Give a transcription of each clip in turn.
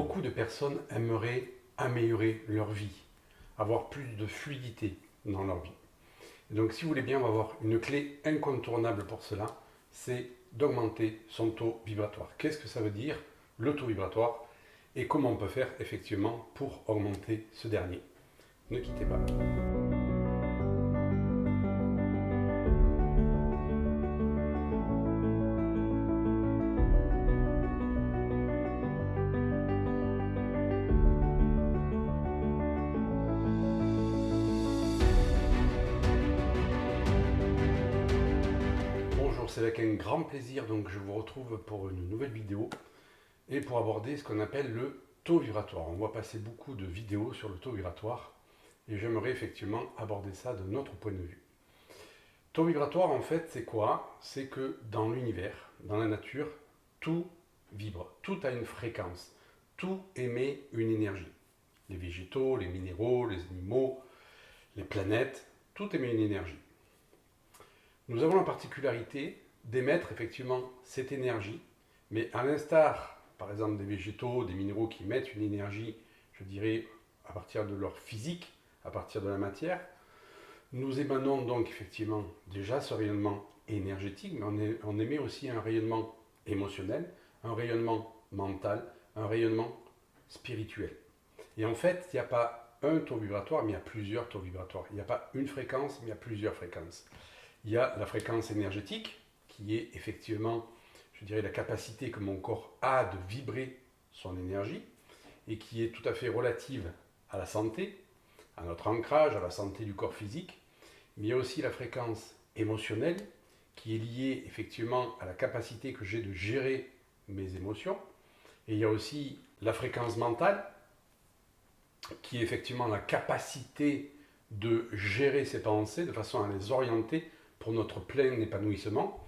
Beaucoup de personnes aimeraient améliorer leur vie, avoir plus de fluidité dans leur vie. Et donc si vous voulez bien, on va voir une clé incontournable pour cela, c'est d'augmenter son taux vibratoire. Qu'est-ce que ça veut dire, le taux vibratoire, et comment on peut faire effectivement pour augmenter ce dernier. Ne quittez pas. Bonjour, c'est avec un grand plaisir donc je vous retrouve pour une nouvelle vidéo et pour aborder ce qu'on appelle le taux vibratoire. On va passer beaucoup de vidéos sur le taux vibratoire et j'aimerais effectivement aborder ça de notre point de vue. Taux vibratoire en fait c'est quoi? C'est que dans l'univers, dans la nature, tout vibre, tout a une fréquence, tout émet une énergie. Les végétaux, les minéraux, les animaux, les planètes, tout émet une énergie. Nous avons la particularité d'émettre effectivement cette énergie, mais à l'instar, par exemple, des végétaux, des minéraux qui émettent une énergie, je dirais, à partir de leur physique, à partir de la matière, nous émanons donc effectivement déjà ce rayonnement énergétique, mais on émet aussi un rayonnement émotionnel, un rayonnement mental, un rayonnement spirituel. Et en fait, il n'y a pas un taux vibratoire, mais il y a plusieurs taux vibratoires. Il n'y a pas une fréquence, mais il y a plusieurs fréquences. Il y a la fréquence énergétique, qui est effectivement, je dirais, la capacité que mon corps a de vibrer son énergie, et qui est tout à fait relative à la santé, à notre ancrage, à la santé du corps physique. Mais il y a aussi la fréquence émotionnelle, qui est liée effectivement à la capacité que j'ai de gérer mes émotions. Et il y a aussi la fréquence mentale, qui est effectivement la capacité de gérer ses pensées de façon à les orienter pour notre plein épanouissement,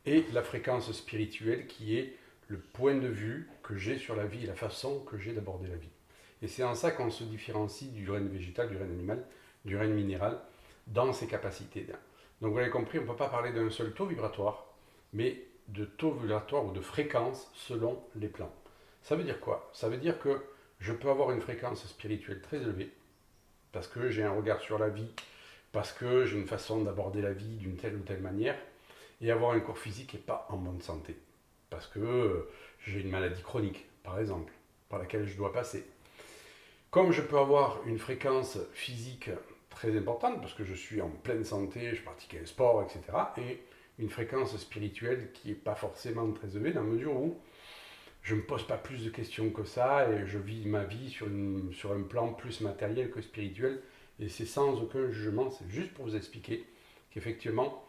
et la fréquence spirituelle qui est le point de vue que j'ai sur la vie et la façon que j'ai d'aborder la vie. Et c'est en ça qu'on se différencie du règne végétal, du règne animal, du règne minéral, dans ses capacités. Donc vous l'avez compris, on ne peut pas parler d'un seul taux vibratoire, mais de taux vibratoire ou de fréquence selon les plans. Ça veut dire quoi? Ça veut dire que je peux avoir une fréquence spirituelle très élevée, parce que j'ai un regard sur la vie, parce que j'ai une façon d'aborder la vie d'une telle ou telle manière, et avoir un corps physique qui n'est pas en bonne santé, parce que j'ai une maladie chronique, par exemple, par laquelle je dois passer. Comme je peux avoir une fréquence physique très importante, parce que je suis en pleine santé, je pratique un sport, etc., et une fréquence spirituelle qui n'est pas forcément très élevée, dans la mesure où je ne me pose pas plus de questions que ça, et je vis ma vie sur un plan plus matériel que spirituel, et c'est sans aucun jugement, c'est juste pour vous expliquer qu'effectivement,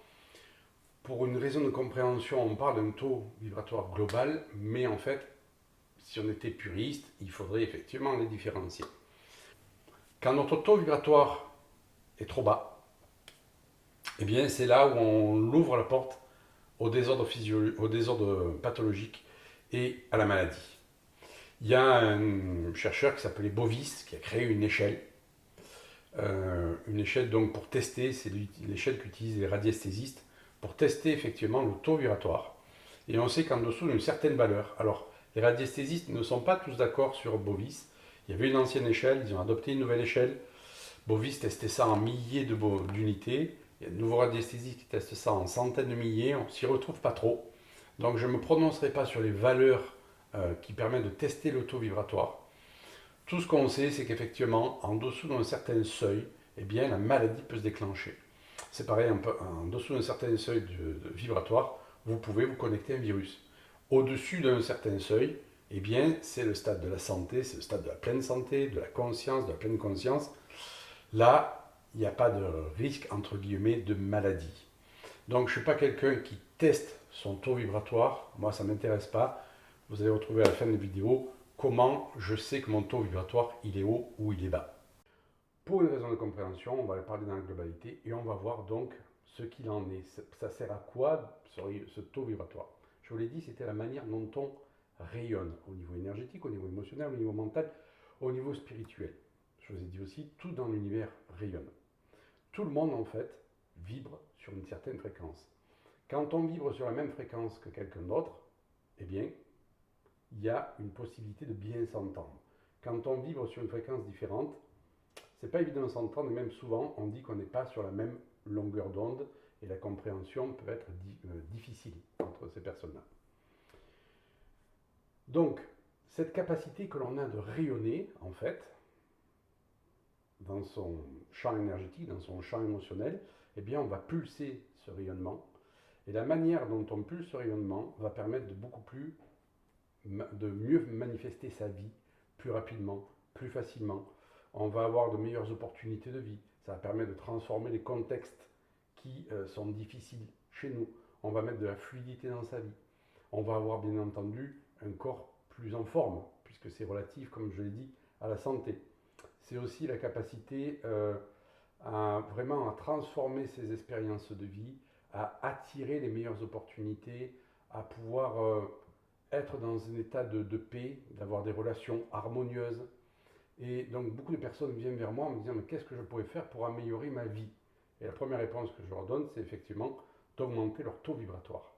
pour une raison de compréhension, on parle d'un taux vibratoire global, mais en fait, si on était puriste, il faudrait effectivement les différencier. Quand notre taux vibratoire est trop bas, eh bien c'est là où on ouvre la porte au désordre au désordre pathologique et à la maladie. Il y a un chercheur qui s'appelait Bovis qui a créé une échelle donc pour tester, c'est l'échelle qu'utilisent les radiesthésistes pour tester effectivement le taux vibratoire. Et on sait qu'en dessous d'une certaine valeur, alors les radiesthésistes ne sont pas tous d'accord sur Bovis. Il y avait une ancienne échelle, ils ont adopté une nouvelle échelle. Bovis testait ça en milliers d'unités. Il y a de nouveaux radiesthésistes qui testent ça en centaines de milliers. On ne s'y retrouve pas trop. Donc je ne me prononcerai pas sur les valeurs qui permettent de tester le taux vibratoire. Tout ce qu'on sait, c'est qu'effectivement, en dessous d'un certain seuil, eh bien, la maladie peut se déclencher. C'est pareil, en dessous d'un certain seuil de vibratoire, vous pouvez vous connecter à un virus. Au-dessus d'un certain seuil, eh bien, c'est le stade de la santé, c'est le stade de la pleine santé, de la conscience, de la pleine conscience. Là, il n'y a pas de risque, entre guillemets, de maladie. Donc, je ne suis pas quelqu'un qui teste son taux vibratoire. Moi, ça ne m'intéresse pas. Vous allez retrouver à la fin de la vidéo comment je sais que mon taux vibratoire, il est haut ou il est bas. Pour une raison de compréhension, on va parler dans la globalité et on va voir donc ce qu'il en est. Ça sert à quoi ce taux vibratoire? Je vous l'ai dit, c'était la manière dont on rayonne au niveau énergétique, au niveau émotionnel, au niveau mental, au niveau spirituel. Je vous ai dit aussi, tout dans l'univers rayonne. Tout le monde en fait vibre sur une certaine fréquence. Quand on vibre sur la même fréquence que quelqu'un d'autre, eh bien, il y a une possibilité de bien s'entendre. Quand on vibre sur une fréquence différente, c'est pas évident de s'entendre, et même souvent, on dit qu'on n'est pas sur la même longueur d'onde, et la compréhension peut être difficile entre ces personnes-là. Donc, cette capacité que l'on a de rayonner, en fait, dans son champ énergétique, dans son champ émotionnel, eh bien, on va pulser ce rayonnement. Et la manière dont on pulse ce rayonnement va permettre de mieux manifester sa vie plus rapidement, plus facilement. On va avoir de meilleures opportunités de vie. Ça va permettre de transformer les contextes qui sont difficiles chez nous. On va mettre de la fluidité dans sa vie. On va avoir bien entendu un corps plus en forme, puisque c'est relatif, comme je l'ai dit, à la santé. C'est aussi la capacité à vraiment à transformer ses expériences de vie, à attirer les meilleures opportunités, à pouvoir être dans un état de paix, d'avoir des relations harmonieuses. Et donc beaucoup de personnes viennent vers moi en me disant mais qu'est-ce que je pourrais faire pour améliorer ma vie? Et la première réponse que je leur donne, c'est effectivement d'augmenter leur taux vibratoire.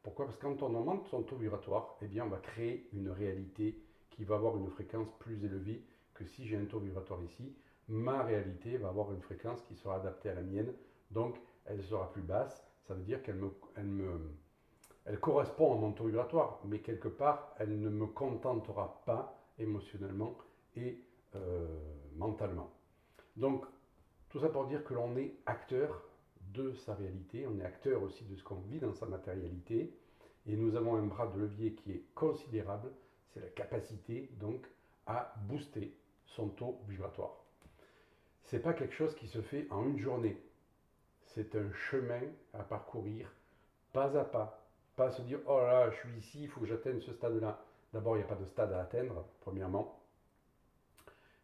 Pourquoi? Parce que quand on augmente son taux vibratoire, eh bien on va créer une réalité qui va avoir une fréquence plus élevée que si j'ai un taux vibratoire ici. Ma réalité va avoir une fréquence qui sera adaptée à la mienne, donc elle sera plus basse. Ça veut dire elle correspond à mon taux vibratoire, mais quelque part, elle ne me contentera pas émotionnellement et mentalement. Donc, tout ça pour dire que l'on est acteur de sa réalité, on est acteur aussi de ce qu'on vit dans sa matérialité, et nous avons un bras de levier qui est considérable, c'est la capacité donc à booster son taux vibratoire. C'est pas quelque chose qui se fait en une journée, c'est un chemin à parcourir pas à pas, pas se dire oh là je suis ici, il faut que j'atteigne ce stade-là. D'abord, il n'y a pas de stade à atteindre, premièrement.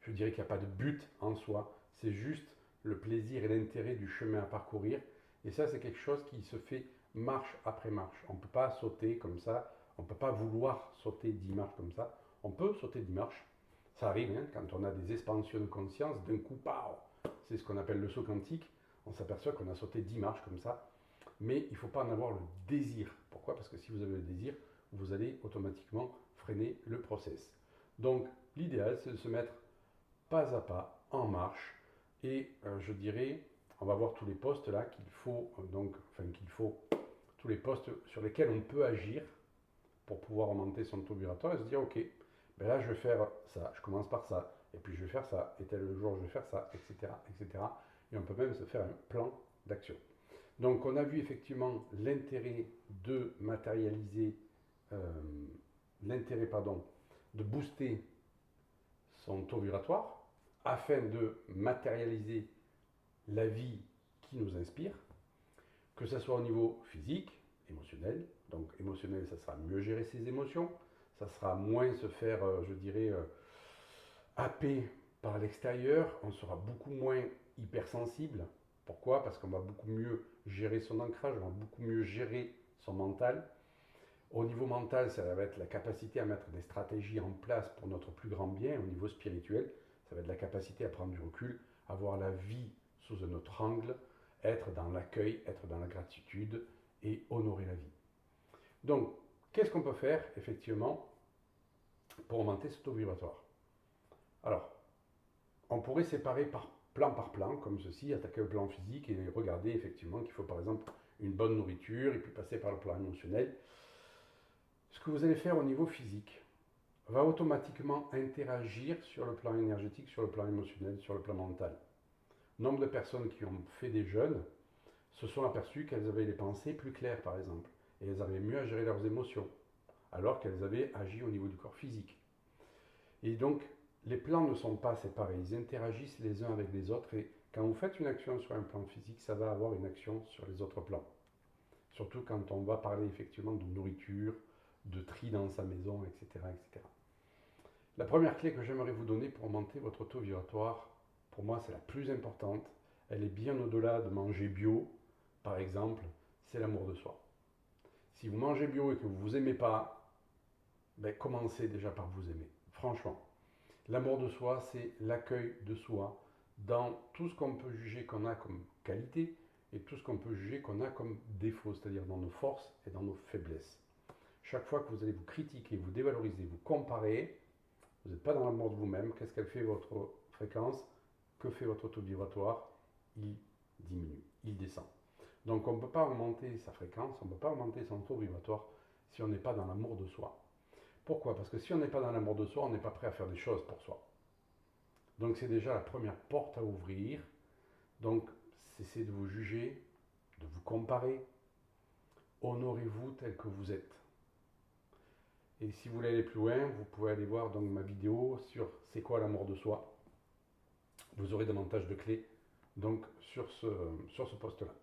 Je dirais qu'il n'y a pas de but en soi, c'est juste le plaisir et l'intérêt du chemin à parcourir. Et ça, c'est quelque chose qui se fait marche après marche. On ne peut pas sauter comme ça, on ne peut pas vouloir sauter 10 marches comme ça. On peut sauter 10 marches, ça arrive hein, quand on a des expansions de conscience, d'un coup, pow, c'est ce qu'on appelle le saut quantique. On s'aperçoit qu'on a sauté 10 marches comme ça, mais il ne faut pas en avoir le désir. Pourquoi? Parce que si vous avez le désir, vous allez automatiquement freiner le process. Donc, l'idéal, c'est de se mettre pas à pas, en marche. Et je dirais, on va voir tous les postes là tous les postes sur lesquels on peut agir pour pouvoir augmenter son taux vibratoire et se dire, ok, ben là je vais faire ça, je commence par ça, et puis je vais faire ça, et tel jour je vais faire ça, etc., etc. Et on peut même se faire un plan d'action. Donc on a vu effectivement l'intérêt de matérialiser, de booster son taux vibratoire afin de matérialiser la vie qui nous inspire, que ce soit au niveau physique, émotionnel. Donc émotionnel, ça sera mieux gérer ses émotions, ça sera moins se faire, happer par l'extérieur, on sera beaucoup moins hypersensible. Pourquoi? Parce qu'on va beaucoup mieux gérer son ancrage, on va beaucoup mieux gérer son mental. Au niveau mental, ça va être la capacité à mettre des stratégies en place pour notre plus grand bien. Au niveau spirituel, ça va être la capacité à prendre du recul, à voir la vie sous un autre angle, être dans l'accueil, être dans la gratitude et honorer la vie. Donc, qu'est-ce qu'on peut faire effectivement pour augmenter ce taux vibratoire? Alors, on pourrait séparer par plan, comme ceci, attaquer le plan physique et regarder effectivement qu'il faut par exemple une bonne nourriture et puis passer par le plan émotionnel. Ce que vous allez faire au niveau physique va automatiquement interagir sur le plan énergétique, sur le plan émotionnel, sur le plan mental. Nombre de personnes qui ont fait des jeûnes se sont aperçues qu'elles avaient les pensées plus claires, par exemple, et elles arrivaient mieux à gérer leurs émotions, alors qu'elles avaient agi au niveau du corps physique. Et donc, les plans ne sont pas séparés, ils interagissent les uns avec les autres, et quand vous faites une action sur un plan physique, ça va avoir une action sur les autres plans. Surtout quand on va parler effectivement de nourriture, de tri dans sa maison, etc., etc. La première clé que j'aimerais vous donner pour augmenter votre taux vibratoire, pour moi c'est la plus importante, elle est bien au-delà de manger bio, par exemple, c'est l'amour de soi. Si vous mangez bio et que vous ne vous aimez pas, ben, commencez déjà par vous aimer, franchement. L'amour de soi, c'est l'accueil de soi dans tout ce qu'on peut juger qu'on a comme qualité et tout ce qu'on peut juger qu'on a comme défaut, c'est-à-dire dans nos forces et dans nos faiblesses. Chaque fois que vous allez vous critiquer, vous dévaloriser, vous comparer, vous n'êtes pas dans l'amour de vous-même. Qu'est-ce qu'elle fait votre fréquence? Que fait votre taux vibratoire? Il diminue, il descend. Donc on ne peut pas augmenter sa fréquence, on ne peut pas augmenter son taux vibratoire si on n'est pas dans l'amour de soi. Pourquoi? Parce que si on n'est pas dans l'amour de soi, on n'est pas prêt à faire des choses pour soi. Donc c'est déjà la première porte à ouvrir. Donc cessez de vous juger, de vous comparer. Honorez-vous tel que vous êtes. Et si vous voulez aller plus loin, vous pouvez aller voir donc ma vidéo sur c'est quoi l'amour de soi. Vous aurez davantage de clés donc sur ce post-là.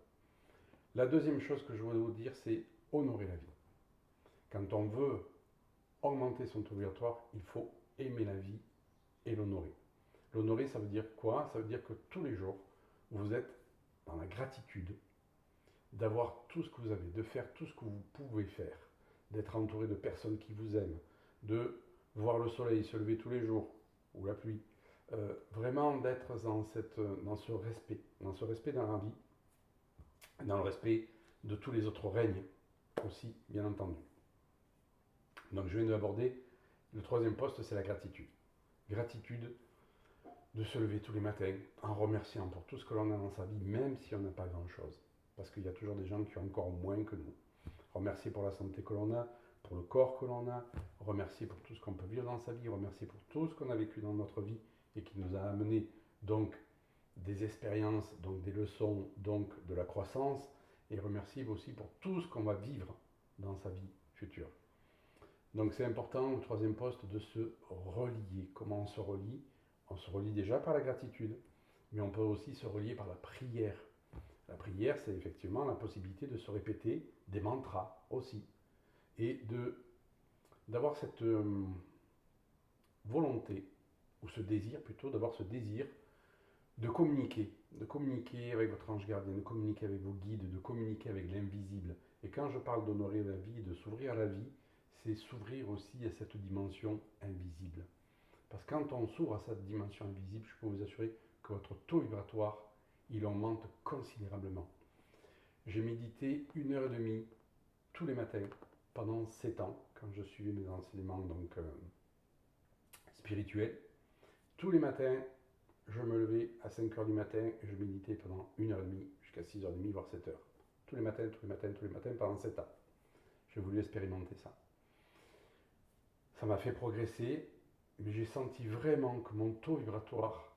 La deuxième chose que je voudrais vous dire, c'est honorer la vie. Quand on veut augmenter son taux vibratoire, il faut aimer la vie et l'honorer. L'honorer, ça veut dire quoi? Ça veut dire que tous les jours, vous êtes dans la gratitude d'avoir tout ce que vous avez, de faire tout ce que vous pouvez faire, d'être entouré de personnes qui vous aiment, de voir le soleil se lever tous les jours, ou la pluie. Vraiment d'être dans ce respect dans la vie, dans le respect de tous les autres règnes aussi, bien entendu. Donc je viens d'aborder le troisième poste, c'est la gratitude. Gratitude de se lever tous les matins en remerciant pour tout ce que l'on a dans sa vie, même si on n'a pas grand-chose. Parce qu'il y a toujours des gens qui ont encore moins que nous. Remercier pour la santé que l'on a, pour le corps que l'on a, remercier pour tout ce qu'on peut vivre dans sa vie, remercier pour tout ce qu'on a vécu dans notre vie et qui nous a amené donc des expériences, donc des leçons, donc de la croissance, et remercier aussi pour tout ce qu'on va vivre dans sa vie future. Donc c'est important, le troisième poste, de se relier. Comment on se relie? On se relie déjà par la gratitude, mais on peut aussi se relier par la prière. La prière, c'est effectivement la possibilité de se répéter des mantras aussi, et d'avoir cette volonté, ou ce désir plutôt, d'avoir ce désir de communiquer avec votre ange gardien, de communiquer avec vos guides, de communiquer avec l'invisible. Et quand je parle d'honorer la vie, de s'ouvrir à la vie, c'est s'ouvrir aussi à cette dimension invisible. Parce que quand on s'ouvre à cette dimension invisible, je peux vous assurer que votre taux vibratoire, il augmente considérablement. J'ai médité 1h30 tous les matins pendant 7 ans, quand je suivais mes enseignements donc, spirituels. Tous les matins, je me levais à 5h du matin et je méditais pendant 1h30 jusqu'à 6h30, voire 7h. Tous les matins, pendant 7 ans. J'ai voulu expérimenter ça. Ça m'a fait progresser, mais j'ai senti vraiment que mon taux vibratoire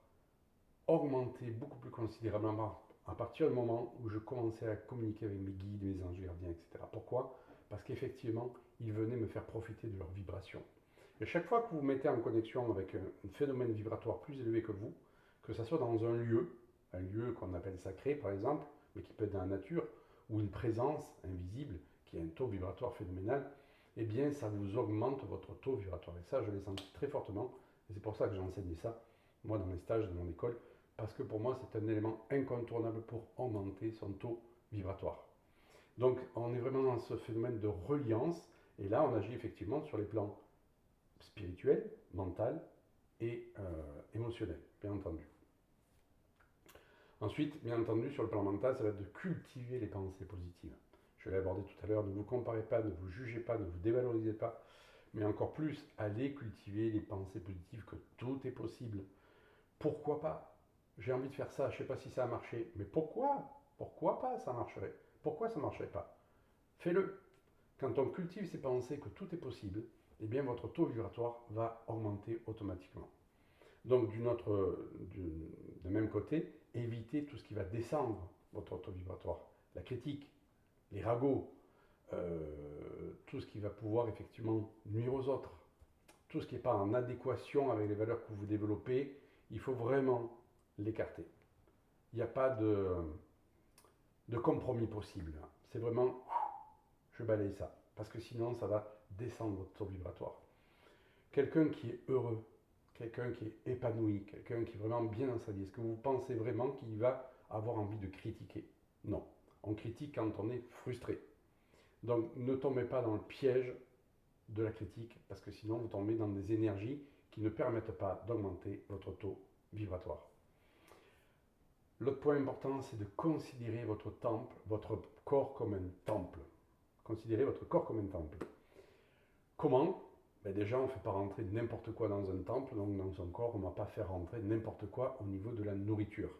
augmentait beaucoup plus considérablement à partir du moment où je commençais à communiquer avec mes guides, mes anges gardiens, etc. Pourquoi? Parce qu'effectivement, ils venaient me faire profiter de leur vibration. Et chaque fois que vous vous mettez en connexion avec un phénomène vibratoire plus élevé que vous, que ce soit dans un lieu qu'on appelle sacré par exemple, mais qui peut être dans la nature, ou une présence invisible qui a un taux vibratoire phénoménal, eh bien ça vous augmente votre taux vibratoire. Et ça, je l'ai senti très fortement, et c'est pour ça que j'enseigne ça, moi dans mes stages, dans mon école, parce que pour moi c'est un élément incontournable pour augmenter son taux vibratoire. Donc on est vraiment dans ce phénomène de reliance, et là on agit effectivement sur les plans spirituel, mental et émotionnel, bien entendu. Ensuite, bien entendu, sur le plan mental, ça va être de cultiver les pensées positives. Je l'ai abordé tout à l'heure, ne vous comparez pas, ne vous jugez pas, ne vous dévalorisez pas, mais encore plus, allez cultiver les pensées positives, que tout est possible. Pourquoi pas? J'ai envie de faire ça, je ne sais pas si ça a marché, mais pourquoi? Pourquoi pas ça marcherait? Pourquoi ça ne marcherait pas? Fais-le. Quand on cultive ces pensées que tout est possible, eh bien votre taux vibratoire va augmenter automatiquement. Donc d'un même côté, évitez tout ce qui va descendre votre taux vibratoire. La critique, les ragots, tout ce qui va pouvoir effectivement nuire aux autres, tout ce qui n'est pas en adéquation avec les valeurs que vous développez, il faut vraiment l'écarter. Il n'y a pas de compromis possible. C'est vraiment, je balaye ça. Parce que sinon, ça va descendre votre taux vibratoire. Quelqu'un qui est heureux, quelqu'un qui est épanoui, quelqu'un qui est vraiment bien dans sa vie, est-ce que vous pensez vraiment qu'il va avoir envie de critiquer? Non. On critique quand on est frustré. Donc ne tombez pas dans le piège de la critique, parce que sinon vous tombez dans des énergies qui ne permettent pas d'augmenter votre taux vibratoire. L'autre point important, c'est de considérer votre corps comme un temple. Considérez votre corps comme un temple. Comment? Ben déjà, on ne fait pas rentrer n'importe quoi dans un temple, donc dans son corps, on ne va pas faire rentrer n'importe quoi au niveau de la nourriture.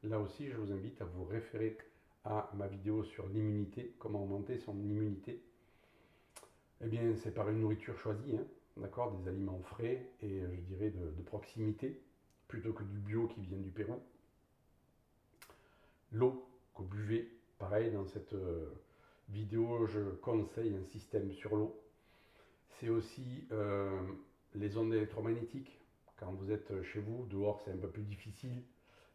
Là aussi, je vous invite à vous référer à ma vidéo sur l'immunité, comment augmenter son immunité. Eh bien, c'est par une nourriture choisie, hein, d'accord, des aliments frais et je dirais de proximité, plutôt que du bio qui vient du Pérou. L'eau que vous buvez, pareil, dans cette vidéo, je conseille un système sur l'eau. C'est aussi les ondes électromagnétiques. Quand vous êtes chez vous, dehors c'est un peu plus difficile,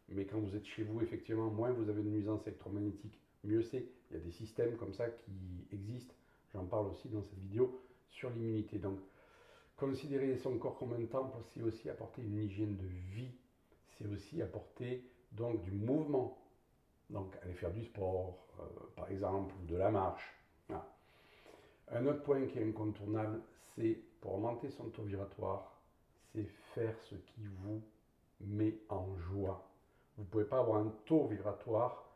mais quand vous êtes chez vous, effectivement, moins vous avez de nuisances électromagnétiques, mieux c'est. Il y a des systèmes comme ça qui existent. J'en parle aussi dans cette vidéo sur l'immunité. Donc, considérer son corps comme un temple, c'est aussi apporter une hygiène de vie. C'est aussi apporter donc du mouvement. Donc, aller faire du sport, par exemple, ou de la marche. Voilà. Un autre point qui est incontournable, c'est pour augmenter son taux vibratoire, c'est faire ce qui vous met en joie. Vous ne pouvez pas avoir un taux vibratoire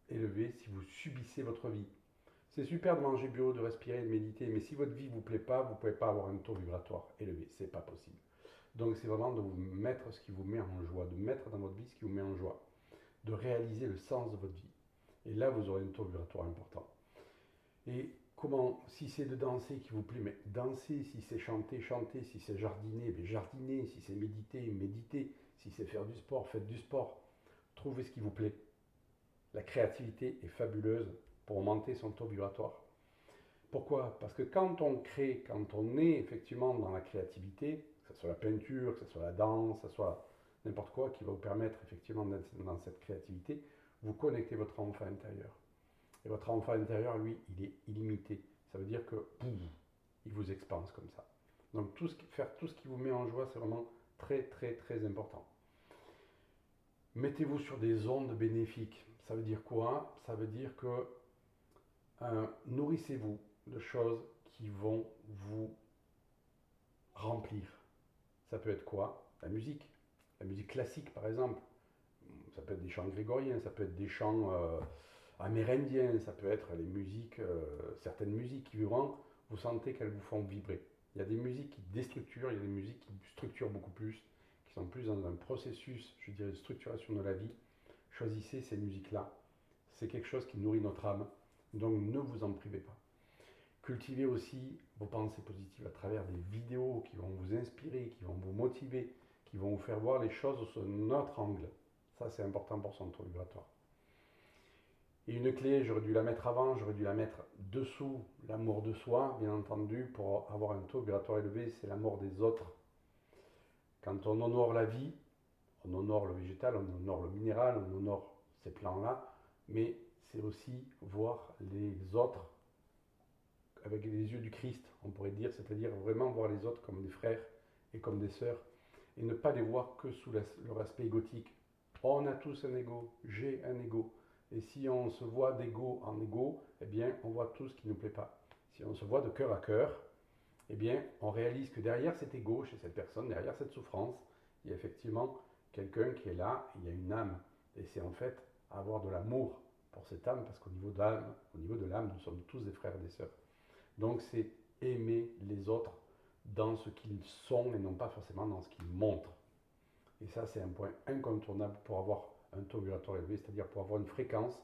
élevé si vous subissez votre vie. C'est super de manger bio, de respirer, de méditer, mais si votre vie ne vous plaît pas, vous ne pouvez pas avoir un taux vibratoire élevé. C'est pas possible. Donc c'est vraiment de vous mettre ce qui vous met en joie, de mettre dans votre vie ce qui vous met en joie, de réaliser le sens de votre vie. Et là, vous aurez un taux vibratoire important. Et comment, si c'est de danser qui vous plaît, mais dansez, si c'est chanter, chantez, si c'est jardiner, mais jardinez, si c'est méditer, méditez, si c'est faire du sport, faites du sport. Trouvez ce qui vous plaît. La créativité est fabuleuse pour augmenter son taux vibratoire. Pourquoi? Parce que quand on crée, quand on est effectivement dans la créativité, que ce soit la peinture, que ce soit la danse, que ce soit n'importe quoi qui va vous permettre effectivement d'être dans cette créativité, vous connectez votre enfant intérieur. Et votre enfant intérieur, lui, il est illimité. Ça veut dire que boum, il vous expanse comme ça. Donc faire tout ce qui vous met en joie, c'est vraiment très très très important. Mettez-vous sur des ondes bénéfiques. Ça veut dire quoi? Ça veut dire que nourrissez-vous de choses qui vont vous remplir. Ça peut être quoi? La musique. La musique classique, par exemple. Ça peut être des chants grégoriens, ça peut être des chants amérindiens, ça peut être les musiques, certaines musiques qui vous sentez qu'elles vous font vibrer. Il y a des musiques qui déstructurent, il y a des musiques qui structurent beaucoup plus, qui sont plus dans un processus, je dirais, de structuration de la vie. Choisissez ces musiques-là. C'est quelque chose qui nourrit notre âme, donc ne vous en privez pas. Cultivez aussi vos pensées positives à travers des vidéos qui vont vous inspirer, qui vont vous motiver, qui vont vous faire voir les choses sous un autre angle. Ça, c'est important pour son taux vibratoire. Et une clé, j'aurais dû la mettre avant, j'aurais dû la mettre dessous, l'amour de soi, bien entendu, pour avoir un taux vibratoire élevé, c'est l'amour des autres. Quand on honore la vie, on honore le végétal, on honore le minéral, on honore ces plans-là, mais c'est aussi voir les autres avec les yeux du Christ, on pourrait dire, c'est-à-dire vraiment voir les autres comme des frères et comme des sœurs, et ne pas les voir que sous leur aspect égotique. On a tous un ego, j'ai un ego. Et si on se voit d'ego en ego, eh bien, on voit tout ce qui ne nous plaît pas. Si on se voit de cœur à cœur, eh bien, on réalise que derrière cet ego, chez cette personne, derrière cette souffrance, il y a effectivement quelqu'un qui est là, il y a une âme. Et c'est en fait avoir de l'amour pour cette âme, parce qu'au niveau de l'âme, nous sommes tous des frères et des sœurs. Donc c'est aimer les autres dans ce qu'ils sont et non pas forcément dans ce qu'ils montrent. Et ça, c'est un point incontournable pour avoir un taux vibratoire élevé, c'est-à-dire pour avoir une fréquence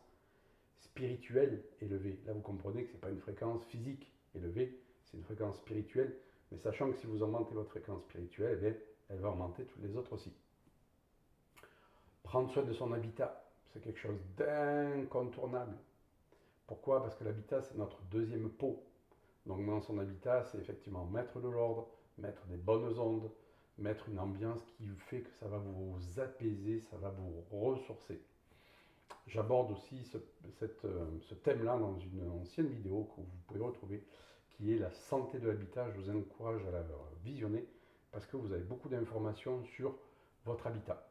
spirituelle élevée. Là, vous comprenez que ce n'est pas une fréquence physique élevée, c'est une fréquence spirituelle, mais sachant que si vous augmentez votre fréquence spirituelle, eh bien, elle va augmenter toutes les autres aussi. Prendre soin de son habitat, c'est quelque chose d'incontournable. Pourquoi? Parce que l'habitat, c'est notre deuxième peau. Donc dans son habitat, c'est effectivement mettre de l'ordre, mettre des bonnes ondes, mettre une ambiance qui fait que ça va vous apaiser, ça va vous ressourcer. J'aborde aussi ce thème-là dans une ancienne vidéo que vous pouvez retrouver, qui est la santé de l'habitat. Je vous encourage à la visionner parce que vous avez beaucoup d'informations sur votre habitat,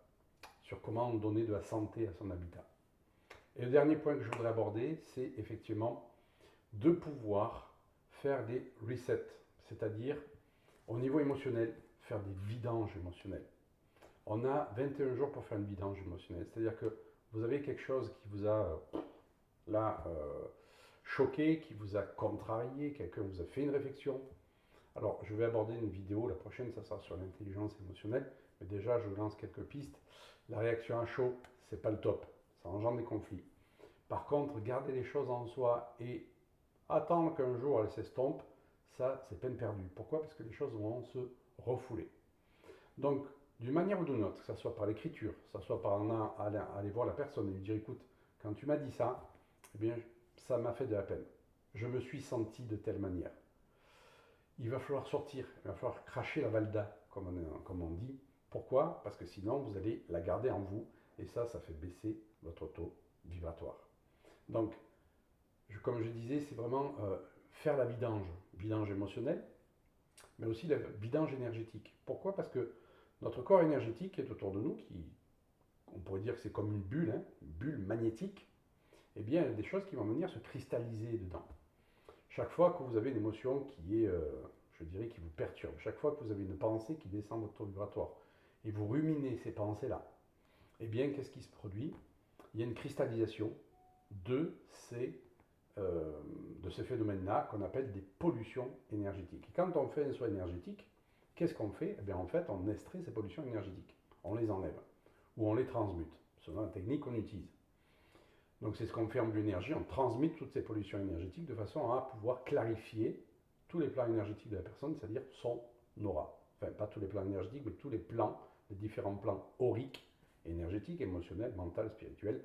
sur comment donner de la santé à son habitat. Et le dernier point que je voudrais aborder, c'est effectivement de pouvoir faire des resets, c'est-à-dire au niveau émotionnel, faire des vidanges émotionnelles. On a 21 jours pour faire une vidange émotionnelle, c'est-à-dire que vous avez quelque chose qui vous a choqué, qui vous a contrarié, quelqu'un vous a fait une réflexion, Alors, je vais aborder une vidéo, la prochaine, ça sera sur l'intelligence émotionnelle, mais déjà, je vous lance quelques pistes. La réaction à chaud, c'est pas le top, ça engendre des conflits. Par contre, garder les choses en soi et attendre qu'un jour elles s'estompent, ça, c'est peine perdue. Pourquoi? Parce que les choses vont se refouler. Donc, d'une manière ou d'une autre, que ce soit par l'écriture, que ce soit par aller voir la personne et lui dire, écoute, quand tu m'as dit ça, eh bien, ça m'a fait de la peine. Je me suis senti de telle manière. Il va falloir sortir, il va falloir cracher la valda, comme on dit. Pourquoi? Parce que sinon, vous allez la garder en vous, et ça fait baisser votre taux vibratoire. Donc, comme je disais, c'est vraiment faire la vidange émotionnelle, mais aussi la vidange énergétique. Pourquoi? Parce que notre corps énergétique est autour de nous, on pourrait dire que c'est comme une bulle magnétique. Eh bien, il y a des choses qui vont venir se cristalliser dedans. Chaque fois que vous avez une émotion qui est, je dirais, qui vous perturbe, chaque fois que vous avez une pensée qui descend votre taux vibratoire, et vous ruminez ces pensées-là, eh bien, qu'est-ce qui se produit? Il y a une cristallisation de ces phénomènes-là qu'on appelle des pollutions énergétiques. Et quand on fait un soin énergétique, qu'est-ce qu'on fait? Eh bien, en fait, on extrait ces pollutions énergétiques. On les enlève ou on les transmute, selon la technique qu'on utilise. Donc c'est ce qu'on fait en bioénergie, on transmute toutes ces pollutions énergétiques de façon à pouvoir clarifier tous les plans énergétiques de la personne, c'est-à-dire son aura. Enfin, pas tous les plans énergétiques, mais tous les plans, les différents plans auriques, énergétiques, émotionnels, mentaux, spirituels,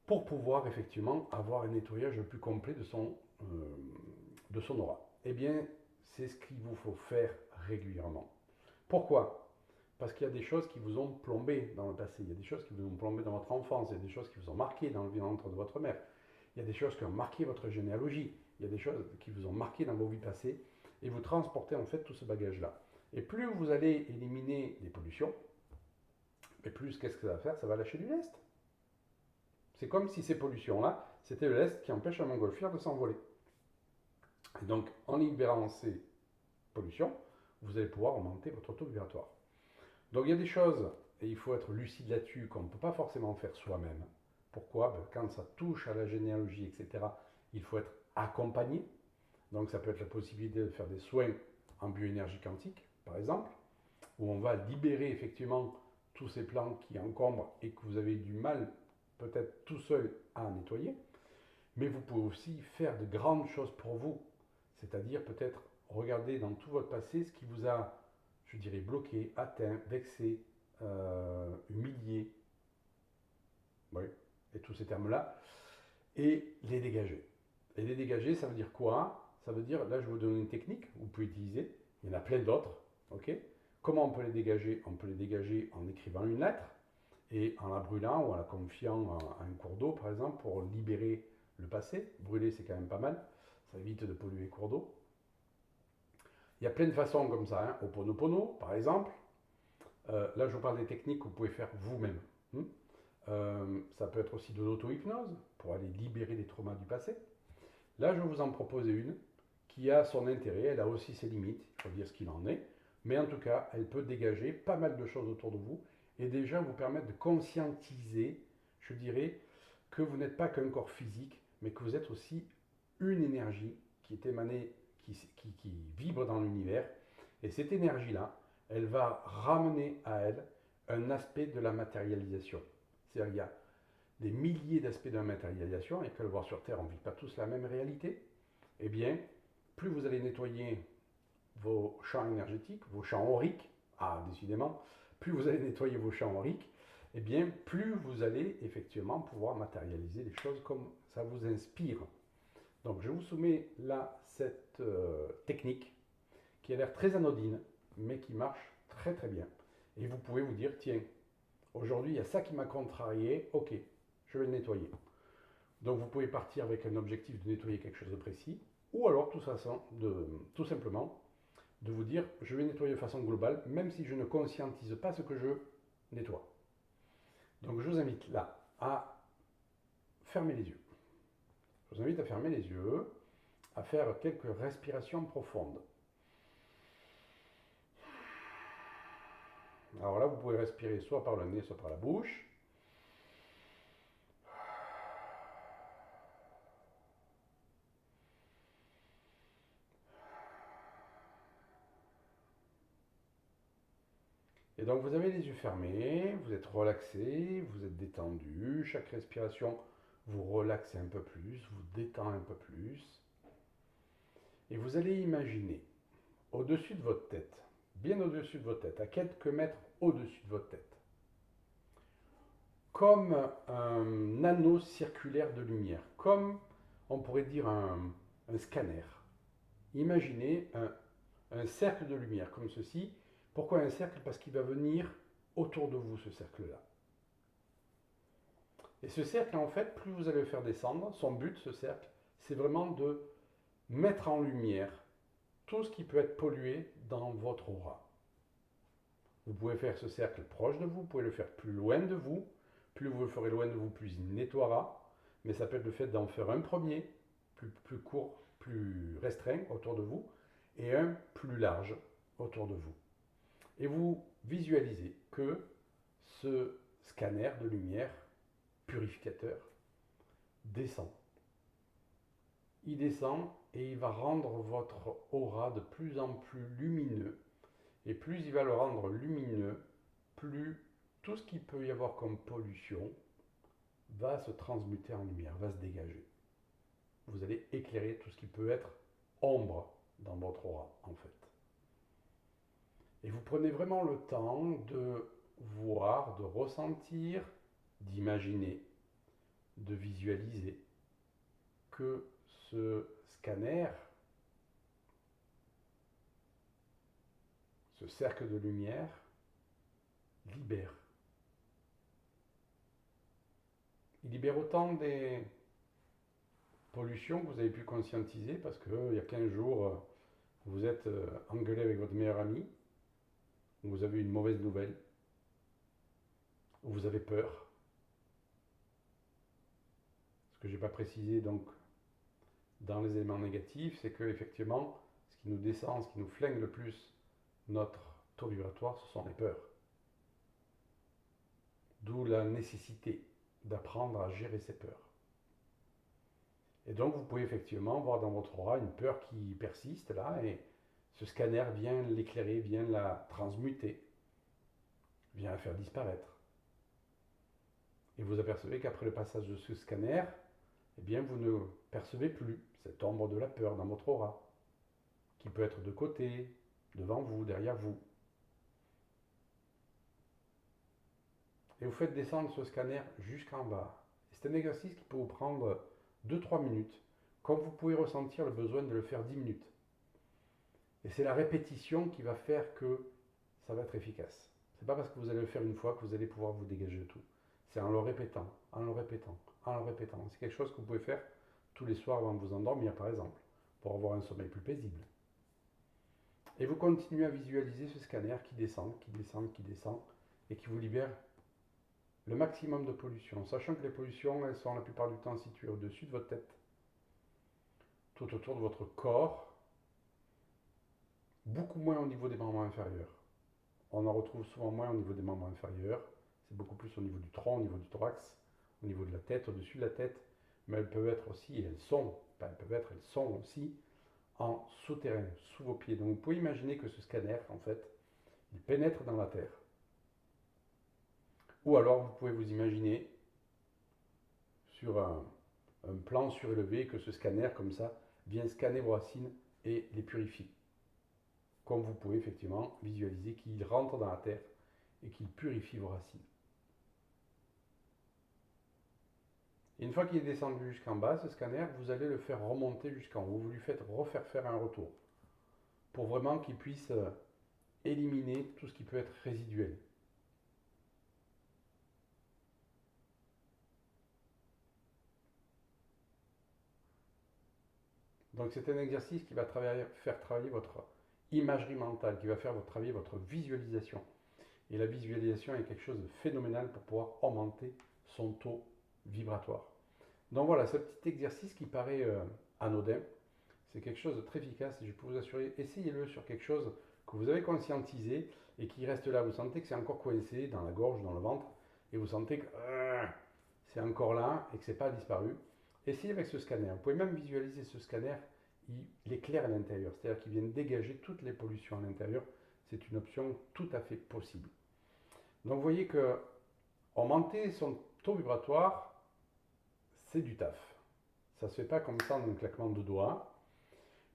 pour pouvoir effectivement avoir un nettoyage le plus complet de son aura. Eh bien, c'est ce qu'il vous faut faire régulièrement. Pourquoi? Parce qu'il y a des choses qui vous ont plombé dans le passé, il y a des choses qui vous ont plombé dans votre enfance, il y a des choses qui vous ont marqué dans le ventre de votre mère, il y a des choses qui ont marqué votre généalogie, il y a des choses qui vous ont marqué dans vos vies passées, et vous transportez en fait tout ce bagage-là. Et plus vous allez éliminer les pollutions, et plus qu'est-ce que ça va faire? Ça va lâcher du lest. C'est comme si ces pollutions-là, c'était le lest qui empêche la montgolfière de s'envoler. Et donc, en libérant ces pollutions, vous allez pouvoir augmenter votre taux vibratoire. Donc, il y a des choses, et il faut être lucide là-dessus, qu'on ne peut pas forcément faire soi-même. Pourquoi? Quand ça touche à la généalogie, etc., il faut être accompagné. Donc, ça peut être la possibilité de faire des soins en bioénergie quantique, par exemple, où on va libérer effectivement tous ces plans qui encombrent et que vous avez du mal peut-être tout seul à nettoyer, mais vous pouvez aussi faire de grandes choses pour vous, c'est-à-dire peut-être regarder dans tout votre passé ce qui vous a, je dirais, bloqué, atteint, vexé, humilié, oui, et tous ces termes-là, et les dégager. Et les dégager, ça veut dire quoi? Ça veut dire, là je vais vous donner une technique, vous pouvez utiliser, il y en a plein d'autres, ok? Comment on peut les dégager? On peut les dégager en écrivant une lettre, et en la brûlant ou en la confiant à un cours d'eau, par exemple, pour libérer le passé. Brûler, c'est quand même pas mal. Ça évite de polluer les cours d'eau. Il y a plein de façons comme ça. Ho'oponopono, par exemple. Là, je vous parle des techniques que vous pouvez faire vous-même. Ça peut être aussi de l'auto-hypnose pour aller libérer les traumas du passé. Là, je vais vous en proposer une qui a son intérêt. Elle a aussi ses limites. Il faut dire ce qu'il en est. Mais en tout cas, elle peut dégager pas mal de choses autour de vous et déjà vous permettre de conscientiser, je dirais, que vous n'êtes pas qu'un corps physique, mais que vous êtes aussi une énergie qui est émanée, qui vibre dans l'univers. Et cette énergie-là, elle va ramener à elle un aspect de la matérialisation. C'est-à-dire qu'il y a des milliers d'aspects de la matérialisation, et que le voir sur Terre, on ne vit pas tous la même réalité. Eh bien, plus vous allez nettoyer vos champs énergétiques, vos champs auriques, décidément, plus vous allez nettoyer vos champs auriques, eh bien, plus vous allez effectivement pouvoir matérialiser les choses comme ça vous inspire. Donc, je vous soumets là cette technique qui a l'air très anodine, mais qui marche très très bien. Et vous pouvez vous dire, tiens, aujourd'hui, il y a ça qui m'a contrarié, ok, je vais le nettoyer. Donc, vous pouvez partir avec un objectif de nettoyer quelque chose de précis, ou alors tout simplement de vous dire, je vais nettoyer de façon globale, même si je ne conscientise pas ce que je nettoie. Donc je vous invite là à fermer les yeux. Je vous invite à fermer les yeux, à faire quelques respirations profondes. Alors là, vous pouvez respirer soit par le nez, soit par la bouche. Et donc vous avez les yeux fermés, vous êtes relaxé, vous êtes détendu, chaque respiration vous relaxe un peu plus, vous détend un peu plus. Et vous allez imaginer au-dessus de votre tête, bien au-dessus de votre tête, à quelques mètres au-dessus de votre tête, comme un anneau circulaire de lumière, comme on pourrait dire un scanner. Imaginez un cercle de lumière comme ceci. Pourquoi un cercle? Parce qu'il va venir autour de vous, ce cercle-là. Et ce cercle, en fait, plus vous allez le faire descendre, son but, ce cercle, c'est vraiment de mettre en lumière tout ce qui peut être pollué dans votre aura. Vous pouvez faire ce cercle proche de vous, vous pouvez le faire plus loin de vous. Plus vous le ferez loin de vous, plus il nettoiera. Mais ça peut être le fait d'en faire un premier, plus court, plus restreint autour de vous, et un plus large autour de vous. Et vous visualisez que ce scanner de lumière purificateur descend. Il descend et il va rendre votre aura de plus en plus lumineux. Et plus il va le rendre lumineux, plus tout ce qu'il peut y avoir comme pollution va se transmuter en lumière, va se dégager. Vous allez éclairer tout ce qui peut être ombre dans votre aura, en fait. Et vous prenez vraiment le temps de voir, de ressentir, d'imaginer, de visualiser que ce scanner, ce cercle de lumière, libère. Il libère autant des pollutions que vous avez pu conscientiser parce qu'il y a 15 jours, vous êtes engueulé avec votre meilleur ami, ou vous avez une mauvaise nouvelle, ou vous avez peur. Ce que je n'ai pas précisé donc dans les éléments négatifs, c'est que effectivement, ce qui nous descend, ce qui nous flingue le plus notre taux vibratoire, ce sont les peurs. D'où la nécessité d'apprendre à gérer ces peurs. Et donc vous pouvez effectivement voir dans votre aura une peur qui persiste là, et ce scanner vient l'éclairer, vient la transmuter, vient la faire disparaître. Et vous apercevez qu'après le passage de ce scanner, eh bien vous ne percevez plus cette ombre de la peur dans votre aura, qui peut être de côté, devant vous, derrière vous. Et vous faites descendre ce scanner jusqu'en bas. C'est un exercice qui peut vous prendre 2-3 minutes, comme vous pouvez ressentir le besoin de le faire 10 minutes. Et c'est la répétition qui va faire que ça va être efficace. C'est pas parce que vous allez le faire une fois que vous allez pouvoir vous dégager de tout. C'est en le répétant, en le répétant, en le répétant. C'est quelque chose que vous pouvez faire tous les soirs avant de vous endormir, par exemple, pour avoir un sommeil plus paisible. Et vous continuez à visualiser ce scanner qui descend, qui descend, qui descend, et qui vous libère le maximum de pollution, sachant que les pollutions, elles sont la plupart du temps situées au-dessus de votre tête, tout autour de votre corps, beaucoup moins au niveau des membres inférieurs. On en retrouve souvent moins au niveau des membres inférieurs, c'est beaucoup plus au niveau du tronc, au niveau du thorax, au niveau de la tête, au-dessus de la tête, mais elles peuvent être aussi, elles sont aussi en souterrain, sous vos pieds. Donc vous pouvez imaginer que ce scanner, en fait, il pénètre dans la terre. Ou alors vous pouvez vous imaginer sur un plan surélevé que ce scanner, comme ça, vient scanner vos racines et les purifie. Comme vous pouvez effectivement visualiser qu'il rentre dans la terre et qu'il purifie vos racines. Et une fois qu'il est descendu jusqu'en bas, ce scanner, vous allez le faire remonter jusqu'en haut. Vous lui faites refaire faire un retour pour vraiment qu'il puisse éliminer tout ce qui peut être résiduel. Donc c'est un exercice qui va faire travailler votre imagerie mentale, qui va faire travailler votre visualisation. Et la visualisation est quelque chose de phénoménal pour pouvoir augmenter son taux vibratoire. Donc voilà, ce petit exercice qui paraît anodin, c'est quelque chose de très efficace et je peux vous assurer, essayez-le sur quelque chose que vous avez conscientisé et qui reste là. Vous sentez que c'est encore coincé dans la gorge, dans le ventre, et vous sentez que c'est encore là et que ce n'est pas disparu. Essayez avec ce scanner. Vous pouvez même visualiser ce scanner, il éclaire à l'intérieur, c'est-à-dire qu'il vient dégager toutes les pollutions à l'intérieur. C'est une option tout à fait possible. Donc vous voyez que augmenter son taux vibratoire, c'est du taf. Ça ne se fait pas comme ça en un claquement de doigts,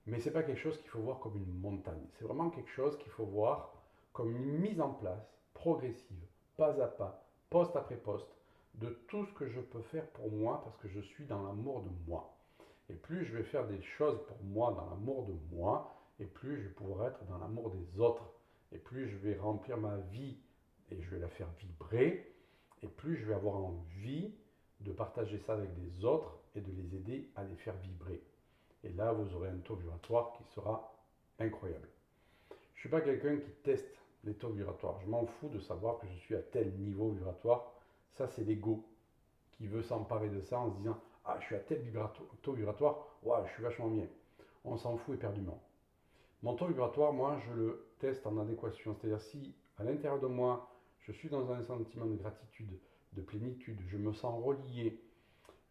mais ce n'est pas quelque chose qu'il faut voir comme une montagne. C'est vraiment quelque chose qu'il faut voir comme une mise en place progressive, pas à pas, poste après poste, de tout ce que je peux faire pour moi parce que je suis dans l'amour de moi. Et plus je vais faire des choses pour moi dans l'amour de moi, et plus je vais pouvoir être dans l'amour des autres. Et plus je vais remplir ma vie et je vais la faire vibrer, et plus je vais avoir envie de partager ça avec des autres et de les aider à les faire vibrer. Et là, vous aurez un taux vibratoire qui sera incroyable. Je ne suis pas quelqu'un qui teste les taux vibratoires. Je m'en fous de savoir que je suis à tel niveau vibratoire. Ça, c'est l'ego qui veut s'emparer de ça en se disant « Ah, je suis à tel taux vibratoire, ouais, je suis vachement bien. » On s'en fout éperdument. Mon taux vibratoire, moi, je le teste en adéquation. C'est-à-dire si, à l'intérieur de moi, je suis dans un sentiment de gratitude, de plénitude, je me sens relié,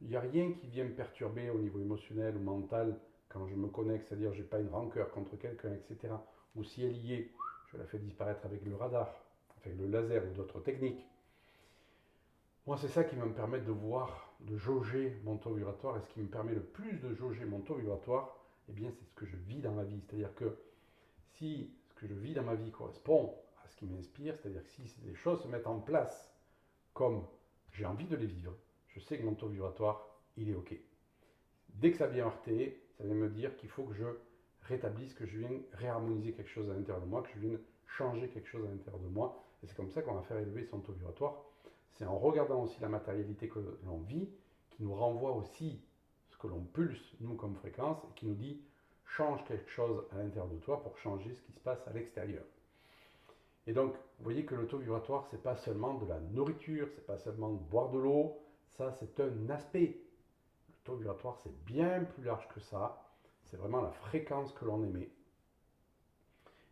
il n'y a rien qui vient me perturber au niveau émotionnel ou mental quand je me connecte, c'est-à-dire je n'ai pas une rancœur contre quelqu'un, etc. Ou si elle y est, je la fais disparaître avec le radar, avec le laser ou d'autres techniques. Moi, c'est ça qui va me permettre de voir, de jauger mon taux vibratoire. Et ce qui me permet le plus de jauger mon taux vibratoire, eh bien, c'est ce que je vis dans ma vie. C'est-à-dire que si ce que je vis dans ma vie correspond à ce qui m'inspire, c'est-à-dire que si les choses se mettent en place comme j'ai envie de les vivre, je sais que mon taux vibratoire, il est OK. Dès que ça vient heurter, ça vient me dire qu'il faut que je rétablisse, que je vienne réharmoniser quelque chose à l'intérieur de moi, que je vienne changer quelque chose à l'intérieur de moi. Et c'est comme ça qu'on va faire élever son taux vibratoire. C'est en regardant aussi la matérialité que l'on vit, qui nous renvoie aussi ce que l'on pulse, nous, comme fréquence, et qui nous dit change quelque chose à l'intérieur de toi pour changer ce qui se passe à l'extérieur. Et donc, vous voyez que le taux vibratoire, c'est pas seulement de la nourriture, c'est pas seulement de boire de l'eau, ça c'est un aspect. Le taux vibratoire, c'est bien plus large que ça. C'est vraiment la fréquence que l'on émet.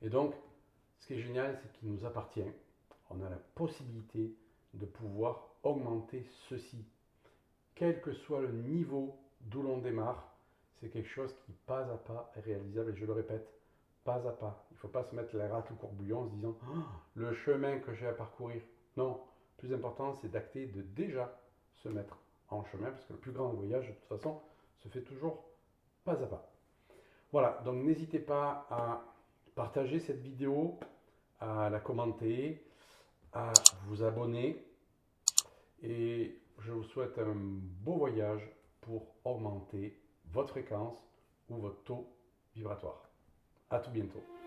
Et donc, ce qui est génial, c'est qu'il nous appartient. On a la possibilité de pouvoir augmenter ceci. Quel que soit le niveau d'où l'on démarre, c'est quelque chose qui, pas à pas, est réalisable. Et je le répète, pas à pas. Il ne faut pas se mettre la rate au courbouillon en se disant oh, le chemin que j'ai à parcourir. Non, le plus important, c'est d'acter de déjà se mettre en chemin, parce que le plus grand voyage, de toute façon, se fait toujours pas à pas. Voilà, donc n'hésitez pas à partager cette vidéo, à la commenter, à vous abonner, et je vous souhaite un beau voyage pour augmenter votre fréquence ou votre taux vibratoire. À tout bientôt.